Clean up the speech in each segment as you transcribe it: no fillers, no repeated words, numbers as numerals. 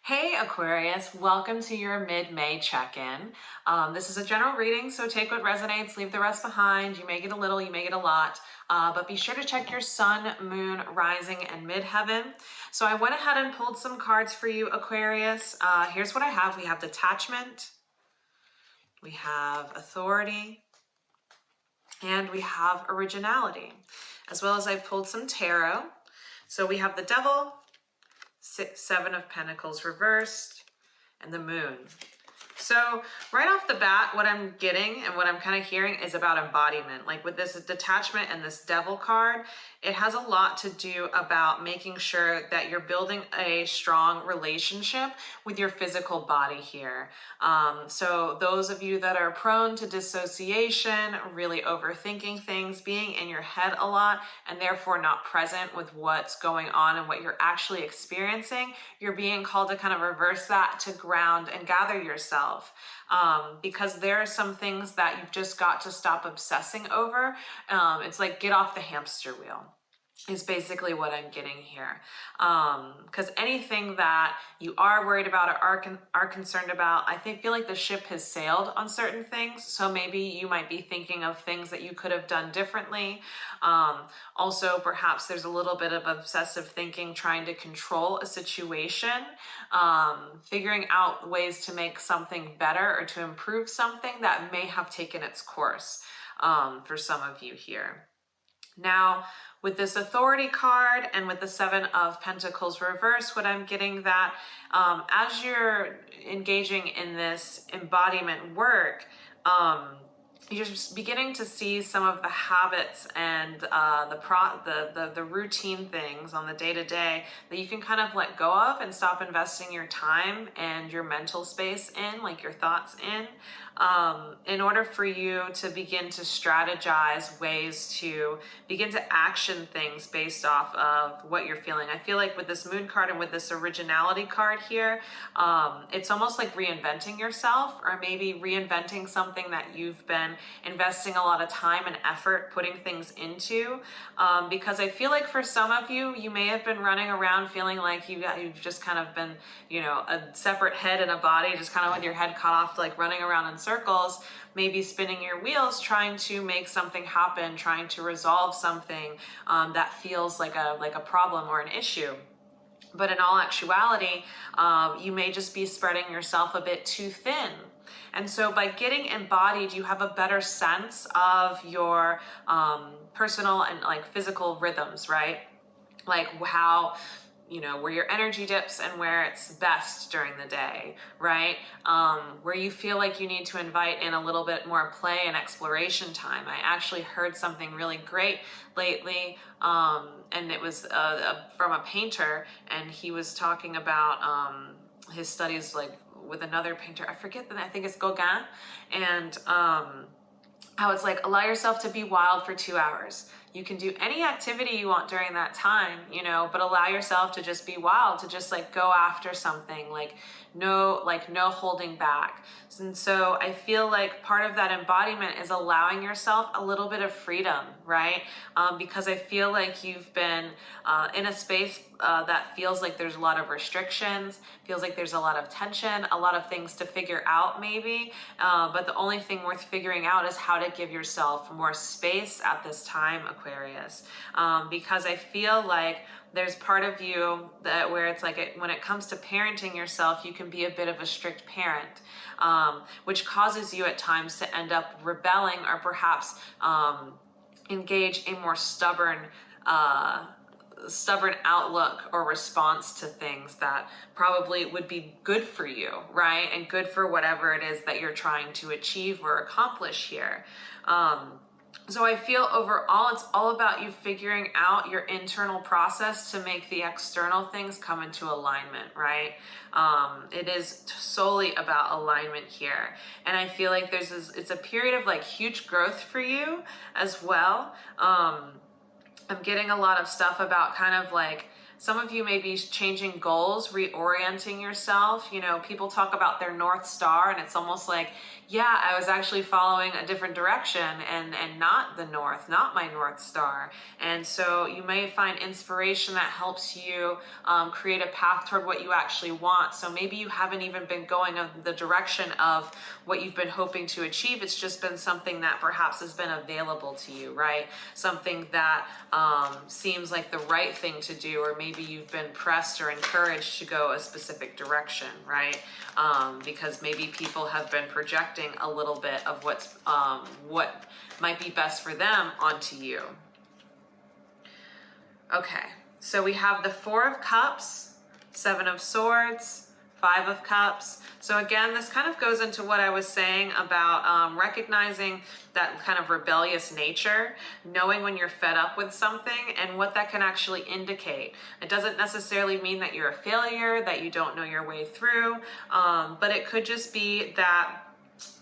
Hey Aquarius, welcome to your mid-May check-in. This is a general reading, so take what resonates, leave the rest behind. You may get a little, you may get a lot, but be sure to check your sun, moon, rising, and midheaven. So I went ahead and pulled some cards for you, Aquarius. Here's what I have. We have detachment, we have authority, and we have originality, as well as I pulled some tarot. So we have the devil, Seven of Pentacles reversed, and the moon. So right off the bat, what I'm getting and what I'm kind of hearing is about embodiment. Like with this detachment and this devil card, it has a lot to do about making sure that you're building a strong relationship with your physical body here. So those of you that are prone to dissociation, really overthinking things, being in your head a lot, and therefore not present with what's going on and what you're actually experiencing, you're being called to kind of reverse that, to ground and gather yourself. Because there are some things that you've just got to stop obsessing over. It's like get off the hamster wheel is basically what I'm getting here. Because anything that you are worried about or are concerned about, I feel like the ship has sailed on certain things. So maybe you might be thinking of things that you could have done differently. Also, perhaps there's a little bit of obsessive thinking, trying to control a situation, figuring out ways to make something better or to improve something that may have taken its course for some of you here. Now, with this authority card and with the Seven of Pentacles reverse, what I'm getting that as you're engaging in this embodiment work, you're just beginning to see some of the habits and the routine things on the day-to-day that you can kind of let go of and stop investing your time and your mental space in, like your thoughts in order for you to begin to strategize ways to begin to action things based off of what you're feeling. I feel like with this moon card and with this originality card here, it's almost like reinventing yourself, or maybe reinventing something that you've been investing a lot of time and effort putting things into, because I feel like for some of you, you may have been running around feeling like you've just kind of been, a separate head and a body, just kind of with your head cut off, like running around in circles, maybe spinning your wheels, trying to make something happen, trying to resolve something that feels like a problem or an issue. But in all actuality, you may just be spreading yourself a bit too thin. And so by getting embodied, you have a better sense of your personal and like physical rhythms, right? Like how, where your energy dips and where it's best during the day, right? Where you feel like you need to invite in a little bit more play and exploration time. I actually heard something really great lately, and it was from a painter, and he was talking about his studies like with another painter. I forget, I think it's Gauguin, and how it's like, allow yourself to be wild for 2 hours. You can do any activity you want during that time, but allow yourself to just be wild, to just like go after something, like no holding back. And so I feel like part of that embodiment is allowing yourself a little bit of freedom, right? Because I feel like you've been in a space that feels like there's a lot of restrictions, feels like there's a lot of tension, a lot of things to figure out maybe, but the only thing worth figuring out is how to give yourself more space at this time, Aquarius, because I feel like there's part of you that where it's like when it comes to parenting yourself, you can be a bit of a strict parent, which causes you at times to end up rebelling or perhaps engage a more stubborn outlook or response to things that probably would be good for you, right? And good for whatever it is that you're trying to achieve or accomplish here. So I feel overall, it's all about you figuring out your internal process to make the external things come into alignment, right? It is solely about alignment here. And I feel like it's a period of like huge growth for you as well. I'm getting a lot of stuff about kind of like Some of you may be changing goals, reorienting yourself. You know, people talk about their North Star, and it's almost like, yeah, I was actually following a different direction and not the North, not my North Star. And so you may find inspiration that helps you create a path toward what you actually want. So maybe you haven't even been going in the direction of what you've been hoping to achieve. It's just been something that perhaps has been available to you, right? Something that seems like the right thing to do, or maybe you've been pressed or encouraged to go a specific direction, right? Because maybe people have been projecting a little bit of what might be best for them onto you. Okay, so we have the Four of Cups, Seven of Swords, Five of Cups. So again, this kind of goes into what I was saying about recognizing that kind of rebellious nature, knowing when you're fed up with something and what that can actually indicate. It doesn't necessarily mean that you're a failure, that you don't know your way through, but it could just be that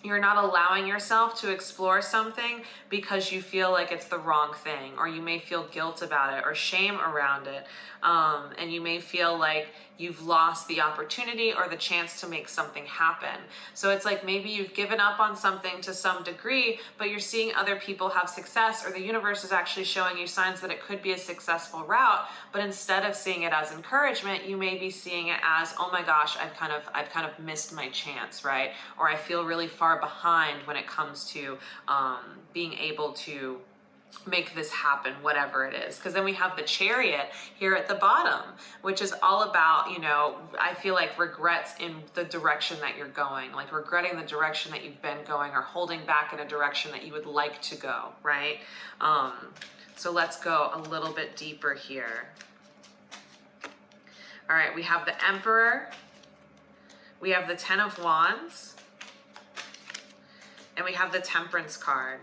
you're not allowing yourself to explore something because you feel like it's the wrong thing, or you may feel guilt about it or shame around it. And you may feel like you've lost the opportunity or the chance to make something happen. So it's like maybe you've given up on something to some degree, but you're seeing other people have success, or the universe is actually showing you signs that it could be a successful route. But instead of seeing it as encouragement, you may be seeing it as, oh my gosh, I've kind of missed my chance, right? Or I feel really far behind when it comes to being able to make this happen, whatever it is. Because then we have the Chariot here at the bottom, which is all about, you know, I feel like regrets in the direction that you're going, like regretting the direction that you've been going, or holding back in a direction that you would like to go, right? So let's go a little bit deeper here. All right, we have the Emperor, we have the Ten of Wands, and we have the Temperance card.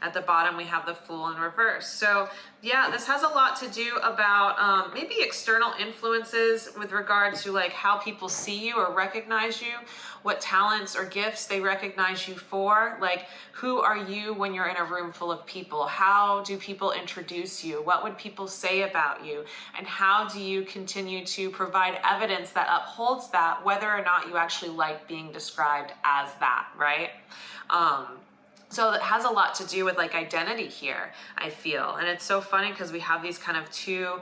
At the bottom, we have the Fool in reverse. So yeah, this has a lot to do about maybe external influences with regard to like how people see you or recognize you, what talents or gifts they recognize you for. Like, who are you when you're in a room full of people? How do people introduce you? What would people say about you? And how do you continue to provide evidence that upholds that, whether or not you actually like being described as that, right? So it has a lot to do with like identity here, I feel. And it's so funny because we have these kind of two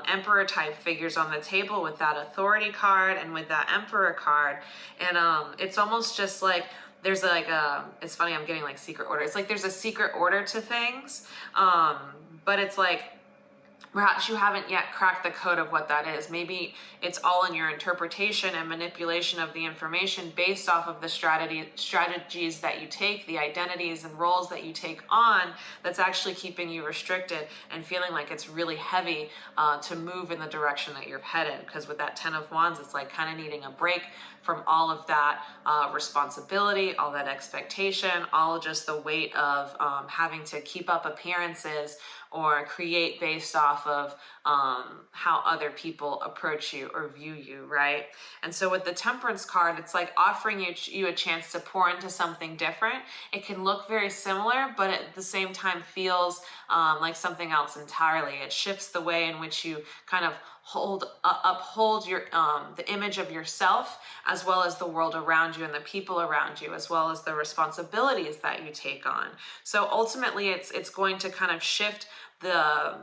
emperor type figures on the table with that authority card and with that emperor card. And it's almost just like there's like it's funny, I'm getting like secret order. It's like there's a secret order to things, but it's like perhaps you haven't yet cracked the code of what that is. Maybe it's all in your interpretation and manipulation of the information based off of the strategies that you take, the identities and roles that you take on, that's actually keeping you restricted and feeling like it's really heavy to move in the direction that you're headed. Because with that Ten of Wands, it's like kind of needing a break from all of that responsibility, all that expectation, all just the weight of having to keep up appearances or create based off of how other people approach you or view you, right? And so with the Temperance card, it's like offering you a chance to pour into something different. It can look very similar, but at the same time feels like something else entirely. It shifts the way in which you kind of uphold your the image of yourself, as well as the world around you and the people around you, as well as the responsibilities that you take on. So ultimately, it's going to kind of shift the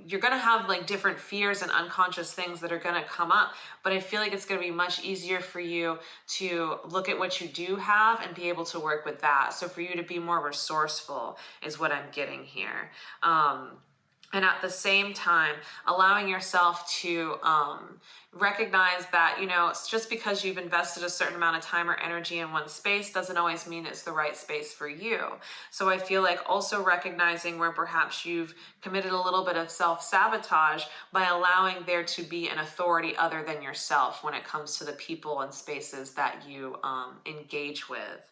you're going to have like different fears and unconscious things that are going to come up, but I feel like it's going to be much easier for you to look at what you do have and be able to work with that. So for you to be more resourceful is what I'm getting here. And at the same time, allowing yourself to recognize that, you know, it's just because you've invested a certain amount of time or energy in one space doesn't always mean it's the right space for you. So I feel like also recognizing where perhaps you've committed a little bit of self-sabotage by allowing there to be an authority other than yourself when it comes to the people and spaces that you engage with.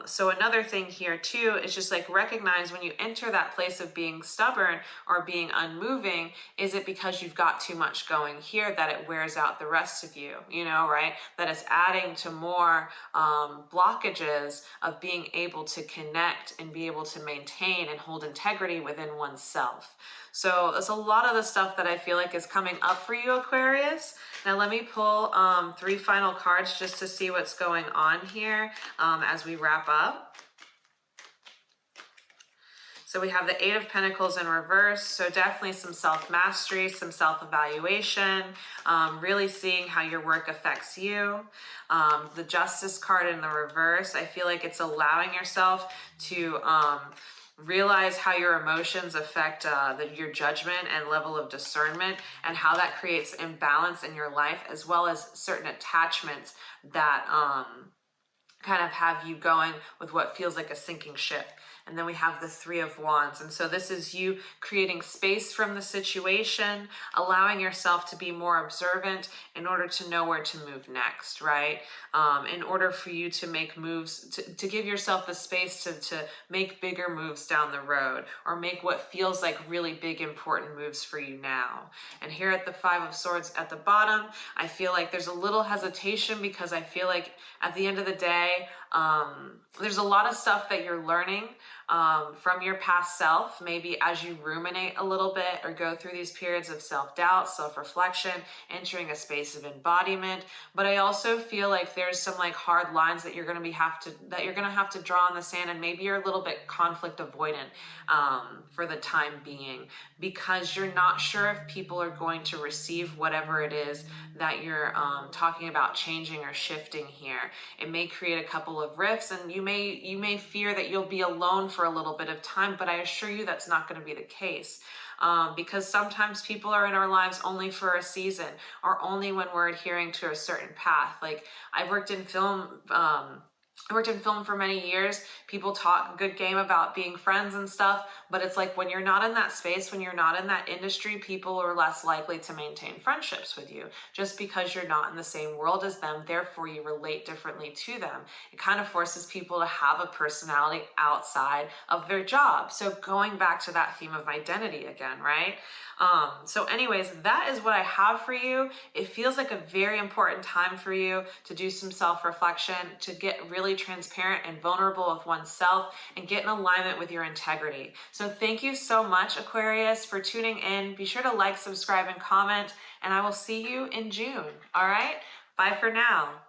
So another thing here too is just like recognize when you enter that place of being stubborn or being unmoving, is it because you've got too much going here that it wears out the rest of you, right? That it's adding to more blockages of being able to connect and be able to maintain and hold integrity within oneself. So that's a lot of the stuff that I feel like is coming up for you, Aquarius. Now let me pull 3 final cards just to see what's going on here as we wrap up. So we have the 8 of Pentacles in reverse. So definitely some self-mastery, some self-evaluation, really seeing how your work affects you. The Justice card in the reverse, I feel like it's allowing yourself to realize how your emotions affect your judgment and level of discernment, and how that creates imbalance in your life, as well as certain attachments that kind of have you going with what feels like a sinking ship. And then we have the 3 of Wands. And so this is you creating space from the situation, allowing yourself to be more observant in order to know where to move next, right? In order for you to make moves, to give yourself the space to make bigger moves down the road, or make what feels like really big, important moves for you now. And here at the 5 of Swords at the bottom, I feel like there's a little hesitation, because I feel like at the end of the day, there's a lot of stuff that you're learning from your past self, maybe as you ruminate a little bit or go through these periods of self-doubt, self-reflection, entering a space of embodiment. But I also feel like there's some like hard lines that you're going to have to draw in the sand, and maybe you're a little bit conflict avoidant for the time being, because you're not sure if people are going to receive whatever it is that you're talking about changing or shifting here. It may create a couple of rifts, and you may fear that you'll be alone for a little bit of time, but I assure you that's not going to be the case. Because sometimes people are in our lives only for a season, or only when we're adhering to a certain path. Like I've worked in film, for many years. People talk good game about being friends and stuff, but it's like when you're not in that space, when you're not in that industry, people are less likely to maintain friendships with you, just because you're not in the same world as them. Therefore, you relate differently to them. It kind of forces people to have a personality outside of their job. So going back to that theme of identity again, right? So anyways, that is what I have for you. It feels like a very important time for you to do some self-reflection, to get really transparent and vulnerable with oneself, and get in alignment with your integrity. So thank you so much, Aquarius, for tuning in. Be sure to like, subscribe, and comment, and I will see you in June. All right? Bye for now.